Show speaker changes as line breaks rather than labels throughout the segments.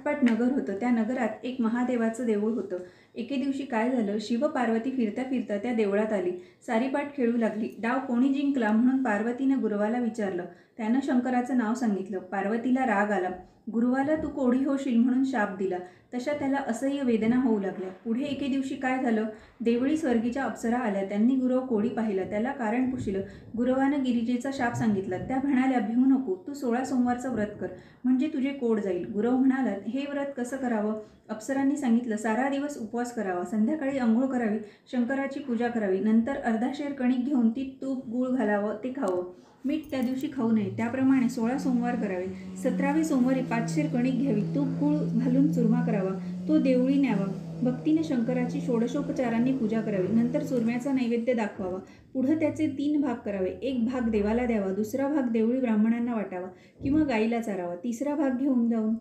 मोठपाट नगर होतं. त्या नगरात एक महादेवाचं देऊळ होतं. एके दिवशी काय झालं, शिव पार्वती फिरता फिरता त्या देवळात आली. सारीपाट खेळू लागली. डाव कोणी जिंकला म्हणून पार्वतीनं गुरुवाला विचारलं. त्यानं शंकराचं नाव सांगितलं. पार्वतीला राग आला. गुरुवाला तू कोढी होशील म्हणून शाप दिला. तशा त्याला असह्य वेदना होऊ लागल्या. पुढे एके दिवशी काय झालं, देवळी स्वर्गीच्या अप्सरा आल्या. त्यांनी गुरव कोढी पाहिला. त्याला कारण पुशिलं. गुरवानं गिरिजेचा शाप सांगितला. त्या म्हणाल्या, भिवू नको, तू 16 सोमवारचं व्रत कर, म्हणजे तुझे कोढ जाईल. गुरव म्हणाला, हे व्रत कसं करावं? अप्सरांनी सांगितलं, सारा दिवस उपवास करावा, संध्याकाळी अंघोळ करावी, शंकराची पूजा करावी, नंतर अर्धा शेर कणिक घेऊन ती तूप गूळ घालावं, ते खावं. मीठ त्या दिवशी खाऊ नये. त्याप्रमाणे 16 सोमवार करावे. 17व्या सोमवारी 5 शेर कणिक घ्यावी, तूप गूळ घालून चुरमा करावा, तो देवळी न्यावा. भक्तीने शंकराची षोडशोपचारांनी पूजा करावी. नंतर चुरम्याचा नैवेद्य दाखवावा. पुढं त्याचे 3 भाग करावे. एक भाग देवाला द्यावा, दुसरा भाग देवळी ब्राह्मणांना वाटावा किंवा गाईला चारावा, तिसरा भाग घेऊन जाऊन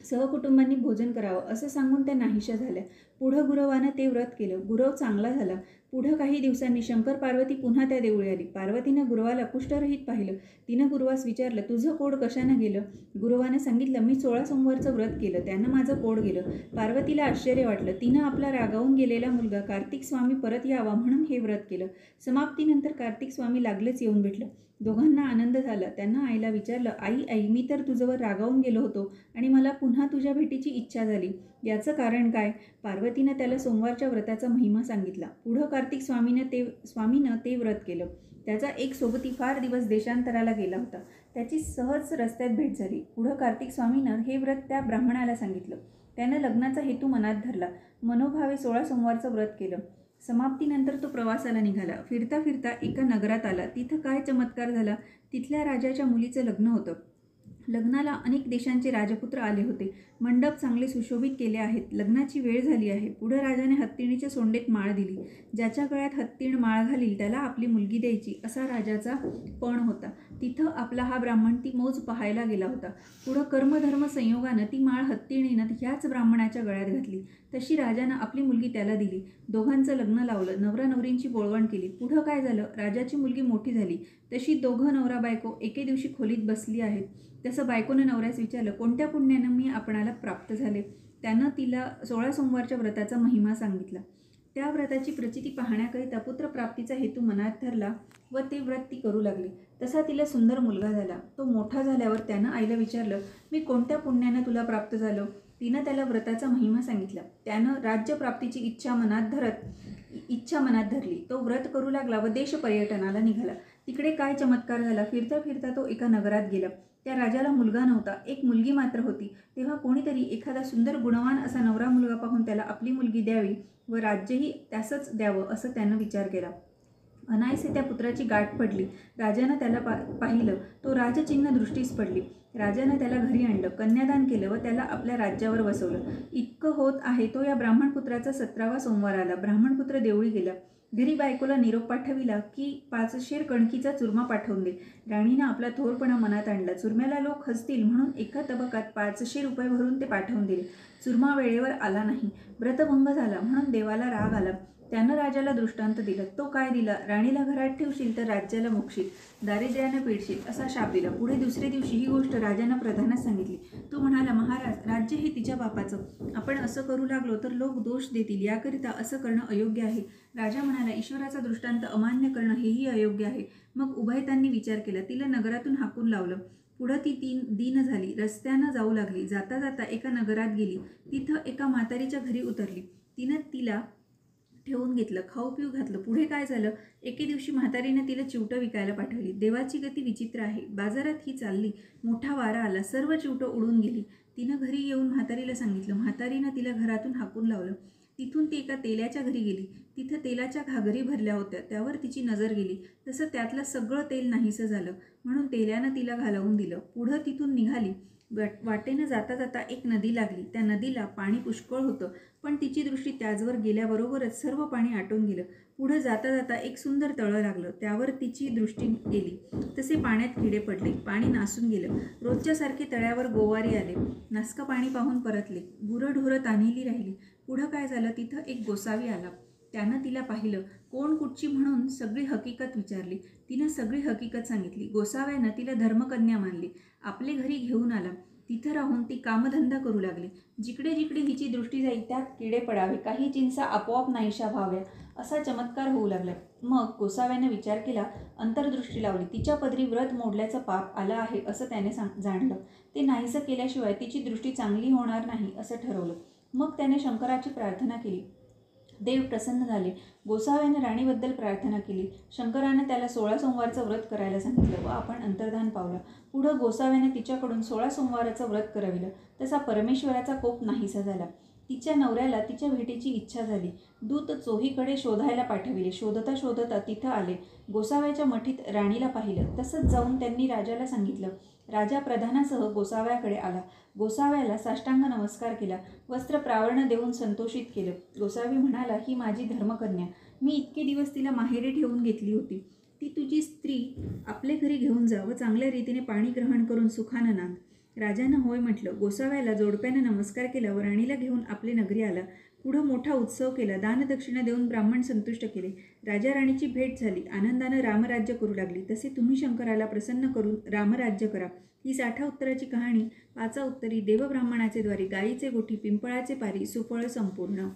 सहकुटुंबांनी भोजन करावं, असं सांगून त्या नाहीशा झाल्या. पुढं गुरवानं ते व्रत केलं. गुरव चांगला झाला. पुढं काही दिवसांनी शंकर पार्वती पुन्हा त्या देवळी आली. पार्वतीनं गुरवाला कुष्ठरहित पाहिलं. तिनं गुरवास विचारलं, तुझं कोड कशानं गेलं? गुरवानं सांगितलं, मी 16 सोमवारचं व्रत केलं, त्यानं माझं कोड गेलं. पार्वतीला आश्चर्य वाटलं. तिनं आपला रागावून गेलेला मुलगा कार्तिक स्वामी परत यावा म्हणून हे व्रत केलं. समाप्तीनंतर कार्तिक स्वामी लागलेच येऊन भेटलं. दोघांना आनंद झाला. त्यांना आईला विचारलं, आई, मी तर तुझ्यावर रागावून गेलो होतो आणि मला पुन्हा तुझ्या भेटीची इच्छा झाली. याचं कारण काय? पार्वतीनं त्याला सोमवारच्या व्रताचा महिमा सांगितला. पुढं कार्तिक स्वामीनं ते व्रत केलं. त्याचा एक सोबती फार दिवस देशांतराला गेला होता. त्याची सहज रस्त्यात भेट झाली. पुढं कार्तिक स्वामीनं हे व्रत त्या ब्राह्मणाला सांगितलं. त्यानं लग्नाचा हेतू मनात धरला. मनोभावे 16 सोमवारचं व्रत केलं. समाप्तीनंतर तो प्रवासाला निघाला. फिरता फिरता एका नगरात आला. तिथं काय चमत्कार झाला. तिथल्या राजाच्या मुलीचं लग्न होतं. लग्नाला अनेक देशांचे राजपुत्र आले होते. मंडप चांगले सुशोभित केले आहेत. लग्नाची वेळ झाली आहे. पुढं राजाने हत्तीणीच्या सोंडेत माळ दिली. ज्याच्या गळ्यात हत्तीण माळ घालील त्याला आपली मुलगी द्यायची, असा राजाचा पण होता. तिथं आपला हा ब्राह्मण ती मौज पाहायला गेला होता. पुढं कर्मधर्म संयोगानं ती माळ हत्तीणीनं ह्याच ब्राह्मणाच्या गळ्यात घातली. तशी राजानं आपली मुलगी त्याला दिली. दोघांचं लग्न लावलं. नवरा नवरींची बोळवण केली. पुढं काय झालं, राजाची मुलगी मोठी झाली. तशी दोघं नवरा बायको एके दिवशी खोलीत बसली आहेत. तसं बायकोनं नवऱ्यास विचारलं, कोणत्या पुण्यानं मी आपणाला प्राप्त झाले? त्यानं तिला 16 सोमवारच्या व्रताचा महिमा सांगितला. त्या व्रताची प्रचिती पाहण्याकरिता पुत्रप्राप्तीचा हेतू मनात धरला व ते व्रत ती करू लागली. तसा तिला सुंदर मुलगा झाला. तो मोठा झाल्यावर त्यानं आईला विचारलं, मी कोणत्या पुण्यानं तुला प्राप्त झालो? तिनं त्याला व्रताचा महिमा सांगितला. त्यानं राज्यप्राप्तीची इच्छा मनात धरली. तो व्रत करू लागला व देश पर्यटनाला निघाला. तिकडे काय चमत्कार झाला. फिरता फिरता तो एका नगरात गेला. त्या राजाला मुलगा नव्हता, एक मुलगी मात्र होती. तेव्हा कोणीतरी एखादा सुंदर गुणवान असा नवरा मुलगा पाहून त्याला आपली मुलगी द्यावी व राज्यही त्यासच द्यावं असं त्यानं विचार केला. अनायसे त्या पुत्राची गाठ पडली. राजानं त्याला पाहिलं. तो राजचिन्ह दृष्टीस पडली. राजानं त्याला घरी आणलं, कन्यादान केलं व त्याला आपल्या राज्यावर बसवलं. इतकं होत आहे तो या ब्राह्मणपुत्राचा 17वा सोमवार आला. ब्राह्मणपुत्र देवळी गेला. घरी बायकोला निरोप पाठविला की 5 शेर कणकीचा चुरमा पाठवून दे. राणीनं आपला थोरपणा मनात आणला. चुरम्याला लोक हसतील म्हणून एका तबकात 500 रुपये भरून ते पाठवून दिले. चुरमा वेळेवर आला नाही. व्रतभंग झाला म्हणून देवाला राग आला. त्यानं राजाला दृष्टांत दिला. तो काय दिला, राणीला घरात ठेवशील तर राज्याला मोक्षील, दारिद्र्यानं पिडशील, असा शाप दिला. पुढे दुसरे दिवशी ही गोष्ट राजानं प्रधानास सांगितली. तो म्हणाला, महाराज, राज्य हे तिच्या बापाचं. आपण असं करू लागलो तर लोक दोष देतील. याकरिता असं करणं अयोग्य आहे. राजा म्हणाला, ईश्वराचा दृष्टांत अमान्य करणं हेही अयोग्य आहे. मग उभयतांनी विचार केला. तिला नगरातून हाकून लावलं. पुढं ती दीन झाली. रस्त्यानं जाऊ लागली. जाता जाता एका नगरात गेली. तिथं एका म्हातारीच्या घरी उतरली. तिनं तिला ठेवून घेतलं, खाऊ पिऊ घातलं. पुढे काय झालं, एके दिवशी म्हातारीनं तिला चिवटं विकायला पाठवली. देवाची गती विचित्र आहे. बाजारात ही चालली. मोठा वारा आला. सर्व चिवटं उडून गेली. तिनं घरी येऊन म्हातारीला सांगितलं. म्हातारीनं तिला घरातून हाकून लावलं. तिथून ती एका तेलाच्या घरी गेली. तिथं तेलाच्या घागरी भरल्या होत्या. त्यावर तिची नजर गेली. तसं त्यातलं सगळं तेल नाहीसं झालं म्हणून तेल्यानं तिला घालवून दिलं. पुढं तिथून निघाली. वाटेनं जाता जाता एक नदी लागली. त्या नदीला पाणी पुष्कळ होतं, पण तिची दृष्टी त्याचवर गेल्याबरोबरच सर्व पाणी आटून गेलं. पुढं जाता जाता एक सुंदर तळं लागलं. त्यावर तिची दृष्टी गेली. तसे पाण्यात किडे पडले. पाणी नासून गेलं. रोजच्यासारखे तळ्यावर गोवारी आले. नासकं पाणी पाहून परतले. गुरंढोरं तान्हिली राहिली. पुढं काय झालं, तिथं एक गोसावी आला. त्यानं तिला पाहिलं. कोण कुठची म्हणून सगळी हकीकत विचारली. तिनं सगळी हकीकत सांगितली. गोसाव्यानं तिला धर्मकन्या मानली. आपले घरी घेऊन आला. तिथं राहून ती कामधंदा करू लागली. जिकडे जिकडे हिची दृष्टी जाईल त्यात किडे पडावे, काही चिंचा आपोआप नाहीशा व्हाव्या, असा चमत्कार होऊ लागला. मग गोसाव्यानं विचार केला, अंतर्दृष्टी लावली. तिच्या पदरी व्रत मोडल्याचं पाप आलं आहे असं त्याने जाणलं. ते नाहीसं केल्याशिवाय तिची दृष्टी चांगली होणार नाही असं ठरवलं. मग त्याने शंकराची प्रार्थना केली. देव प्रसन्न झाले. गोसाव्याने राणीबद्दल प्रार्थना केली. शंकरानं त्याला 16 सोमवारचं व्रत करायला सांगितलं व आपण अंतर्धान पावलं. पुढं गोसाव्याने तिच्याकडून 16 सोमवाराचं व्रत करविलं. तसा परमेश्वराचा कोप नाहीसा झाला. तिच्या नवऱ्याला तिच्या भेटीची इच्छा झाली. दूत चोहीकडे शोधायला पाठविले. शोधता शोधता तिथं आले. गोसाव्याच्या मठीत राणीला पाहिलं. तसंच जाऊन त्यांनी राजाला सांगितलं. राजा प्रधानासह गोसाव्याकडे आला. गोसाव्याला साष्टांग नमस्कार केला. वस्त्र प्रावरण देऊन संतोषित केलं. गोसावी म्हणाला, ही माझी धर्मकन्या. मी इतके दिवस तिला माहेरी ठेवून घेतली होती. ती तुझी स्त्री आपल्या घरी घेऊन जा व चांगल्या रीतीने पाणी ग्रहण करून सुखानं नांद. राजानं होय म्हटलं. गोसाव्याला जोडप्यानं नमस्कार केला व राणीला घेऊन आपली नगरी आला. पुढं मोठा उत्सव केला. दानदक्षिणा देऊन ब्राह्मण संतुष्ट केले. राजा राणीची भेट झाली. आनंदानं रामराज्य करू लागली. तसे तुम्ही शंकराला प्रसन्न करून रामराज्य करा. ही 60 उत्तराची कहाणी. 5 उत्तरी, देवब्राह्मणाचे द्वारी, गायीचे गोठी, पिंपळाचे पारी, सुफळ संपूर्ण.